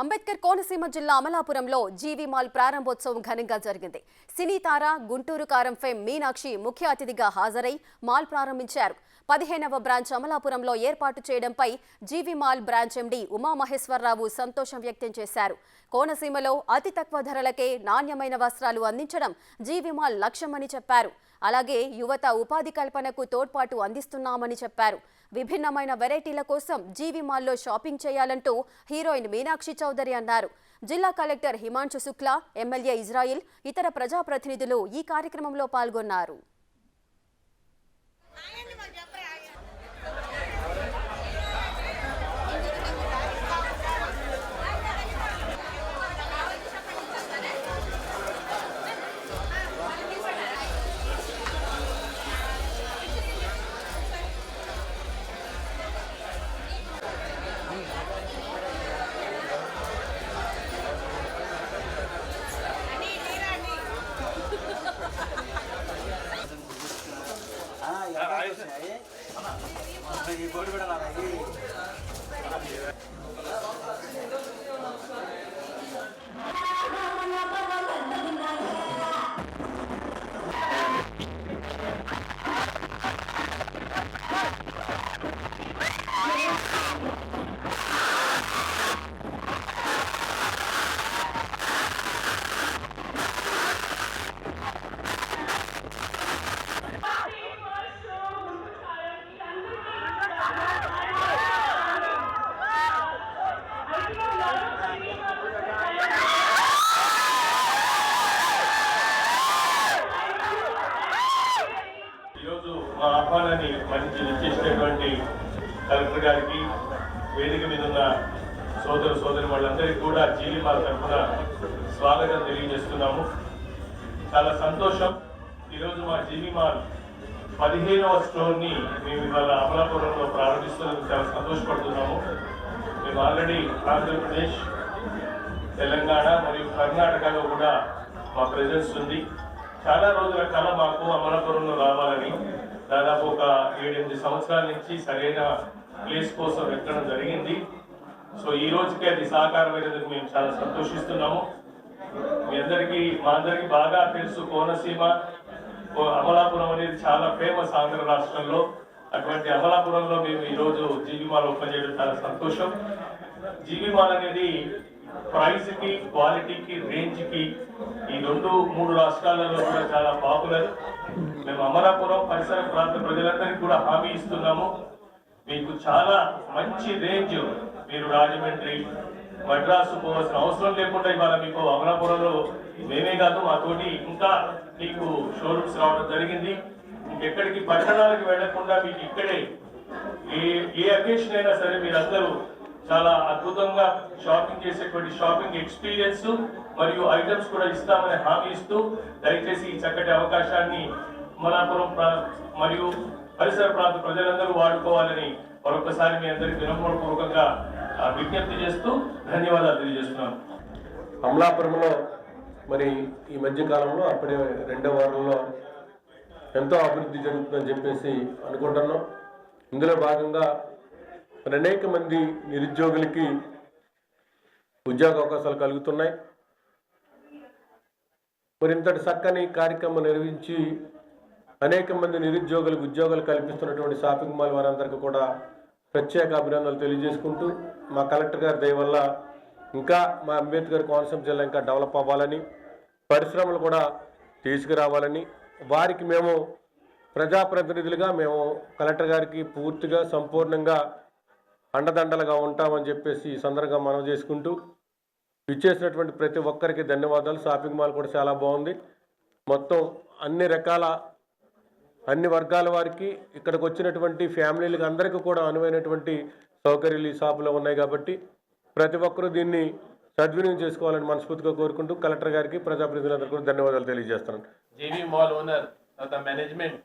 అంబేద్కర్ కోనసీమ జిల్లా అమలాపురంలో జీవి మాల్ ప్రారంభోత్సవం ఘనంగా జరిగింది. సినీ తార గుంటూరు కారం ఫేమ్ మీనాక్షి ముఖ్య అతిథిగా హాజరై మాల్ ప్రారంభించారు. 15వ బ్రాంచ్ అమలాపురంలో ఏర్పాటు చేయడంపై జీవి మాల్ బ్రాంచ్ ఎండీ ఉమామహేశ్వరరావు సంతోషం వ్యక్తం చేశారు. కోనసీమలో అతి తక్కువ ధరలకే నాణ్యమైన వస్త్రాలు అందించడం జీవి మాల్ లక్ష్యమని చెప్పారు. అలాగే యువత ఉపాధి కల్పనకు తోడ్పాటు అందిస్తున్నామని చెప్పారు. విభిన్నమైన వెరైటీల కోసం జీవి మాల్లో షాపింగ్ చేయాలంటూ హీరోయిన్ మీనాక్షి చౌదరి అన్నారు. జిల్లా collector Himanshu Shukla, MLA Israel, ఇతర ప్రజాప్రతినిధులు ఈ కార్యక్రమంలో పాల్గొన్నారు. ఆహ్వానాన్ని మంచి ఇచ్చేసినటువంటి కలెక్టర్ గారికి, వేదిక మీద ఉన్న సోదరి వాళ్ళందరికీ కూడా జీవి మాల్ తరఫున స్వాగతం తెలియజేస్తున్నాము. చాలా సంతోషం. ఈరోజు మా జీవి మాల్ 15వ స్టోర్ని మేము ఇవాళ అమలాపురంలో ప్రారంభిస్తున్నందుకు చాలా సంతోషపడుతున్నాము. మేము ఆల్రెడీ ఆంధ్రప్రదేశ్, తెలంగాణ మరియు కర్ణాటకలో కూడా మా ప్రెజెన్స్ ఉంది. చాలా రోజుల కళ మాకు అమలాపురంలో రావాలని దాదాపు ఒక 7-8 సంవత్సరాల నుంచి సరైన ప్లేస్ కోసం వెతకడం జరిగింది. సో ఈ రోజుకి అది సాకారమైనందుకు మేము చాలా సంతోషిస్తున్నాము. మా అందరికీ బాగా తెలుసు, కోనసీమ అమలాపురం అనేది చాలా ఫేమస్ ఆంధ్ర రాష్ట్రంలో. అటువంటి అమలాపురంలో మేము ఈరోజు జీవి మాల్ ఓపెన్ చేయడం చాలా సంతోషం. జీవి మాల్ అనేది ప్రైస్కి, క్వాలిటీకి, రేంజ్కి ఈ 2-3 రాష్ట్రాలలో కూడా చాలా పాపులర్. మేము అమలాపురం పరిసర ప్రాంత ప్రజలందరికీ కూడా హామీ ఇస్తున్నాము. మీకు చాలా మంచి రేంజ్, మీరు రాజమండ్రి, మద్రాసు పోవాల్సిన అవసరం లేకుండా ఇవాళ మీకు అమలాపురంలో మేమే కాదు, మాతోటి ఇంకా మీకు షోరూమ్స్ రావడం జరిగింది. ఇంకెక్కడికి పట్టణాలకు వెళ్లకుండా మీకు ఇక్కడే ఏ అకేషన్ అయినా సరే మీరందరూ చాలా అద్భుతంగా షాపింగ్ చేసేటువంటి షాపింగ్ ఎక్స్పీరియన్స్ మరియు ఐటమ్స్ కూడా ఇస్తామని హామీ ఇస్తూ, దయచేసి ఈ చక్కటి అవకాశాన్ని అమలాపురం మరియు పరిసర ప్రాంత ప్రజలందరూ వాడుకోవాలని మరొకసారి మీ అందరికీ వినమ్రపూర్వకంగా విజ్ఞప్తి చేస్తూ ధన్యవాదాలు తెలియజేస్తున్నాను. అమలాపురంలో మరి ఈ మధ్యకాలంలో అప్పుడే 2వ వారంలో ఎంతో అభివృద్ధి జరుగుతుందని చెప్పేసి అనుకుంటున్నాం. ఇందులో భాగంగా అనేక మంది నిరుద్యోగులకి ఉద్యోగ అవకాశాలు కలుగుతున్నాయి. మరి ఇంతటి చక్కని కార్యక్రమం నిర్వహించి అనేక మంది నిరుద్యోగులకు ఉద్యోగాలు కల్పిస్తున్నటువంటి షాపింగ్ మాల్ వారందరికీ కూడా ప్రత్యేక అభినందనలు తెలియజేసుకుంటూ, మా కలెక్టర్ గారి దయ వల్ల ఇంకా మా అంబేద్కర్ కోనసీమ జిల్లా ఇంకా డెవలప్ అవ్వాలని, పరిశ్రమలు కూడా తీసుకురావాలని, వారికి మేము ప్రజాప్రతినిధులుగా మేము కలెక్టర్ గారికి పూర్తిగా సంపూర్ణంగా అండదండలుగా ఉంటామని చెప్పేసి ఈ సందర్భంగా మనం చేసుకుంటూ, ఇచ్చేసినటువంటి ప్రతి ఒక్కరికి ధన్యవాదాలు. షాపింగ్ మాల్ కూడా చాలా బాగుంది. మొత్తం అన్ని వర్గాల వారికి, ఇక్కడికి వచ్చినటువంటి ఫ్యామిలీలకు అందరికీ కూడా అనువైనటువంటి సౌకర్యాలు ఈ షాపులో ఉన్నాయి కాబట్టి ప్రతి ఒక్కరూ దీన్ని సద్వినియోగం చేసుకోవాలని మనస్ఫూర్తిగా కోరుకుంటూ కలెక్టర్ గారికి, ప్రజాప్రతినిధులందరికీ కూడా ధన్యవాదాలు తెలియజేస్తున్నాను. జీవి మాల్ ఓనర్ మేనేజ్మెంట్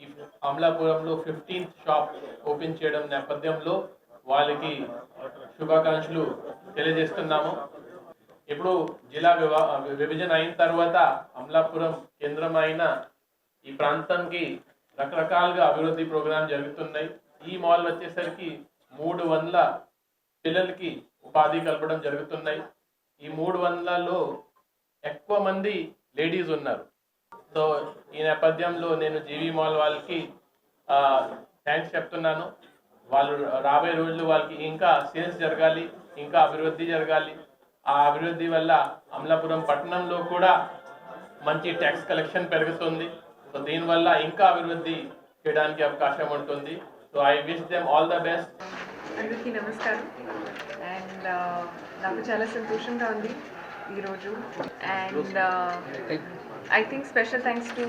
ఈ అమలాపురంలో 15th షాప్ ఓపెన్ చేయడం నేపథ్యంలో వాళ్ళకి శుభాకాంక్షలు తెలియజేస్తున్నాము. ఇప్పుడు జిల్లా విభజన అయిన తర్వాత అమలాపురం కేంద్రమైన ఈ ప్రాంతానికి రకరకాలుగా అభివృద్ధి ప్రోగ్రాం జరుగుతున్నాయి. ఈ మాల్ వచ్చేసరికి 300 పిల్లలకి ఉపాధి కల్పడం జరుగుతున్నాయి. ఈ 300లో ఎక్కువ మంది లేడీస్ ఉన్నారు. సో ఈ నేపథ్యంలో నేను జీవీ మాల్ వాళ్ళకి థ్యాంక్స్ చెప్తున్నాను. వాళ్ళు రాబోయే రోజులు వాళ్ళకి ఇంకా సేల్స్ జరగాలి, ఇంకా అభివృద్ధి జరగాలి. ఆ అభివృద్ధి వల్ల అమలాపురం పట్టణంలో కూడా మంచి ట్యాక్స్ కలెక్షన్ పెరుగుతుంది. సో దీనివల్ల ఇంకా అభివృద్ధి చేయడానికి అవకాశం ఉంటుంది. So I wish them all the best. అందరికీ నమస్కారం. అండ్ నాకు చాలా సంతోషంగా ఉంది ఈరోజు. And I think special thanks to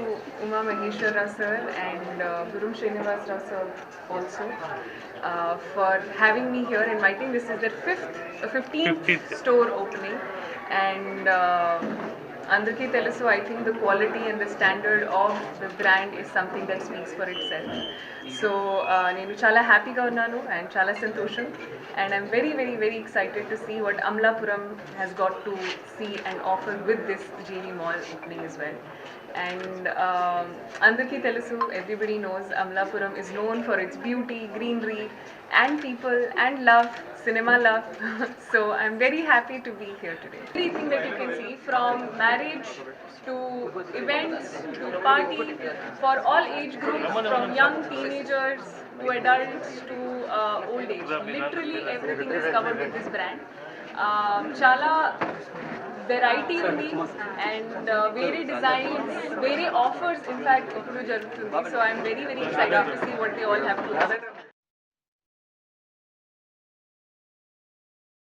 Uma Maheshwar Rao sir and Gurum Srinivas Rao sir also for having me here. And I think this is their 15th store opening. And Andarki Telusu, I think the quality and the standard of the brand is something that speaks for itself. So నేను చాలా హ్యాపీగా ఉన్నాను and చాలా సంతోషం. And I'm very, very, very excited to see what Amalapuram has got to see and offer with this JV Mall opening as well. And Andarki Telusu, everybody knows Amalapuram is known for its beauty, greenery, and people, and love, cinema love. So I'm very happy to be here today. Everything that you can see, from marriage to events to party, for all age groups, from young teenagers to adults to old age. Literally everything is covered with this brand. Chala variety ఉంది and వేరే designs, వేరే offers in fact ఇప్పుడు జరుగుతుంది. So I'm very, very excited to see what they all have to offer.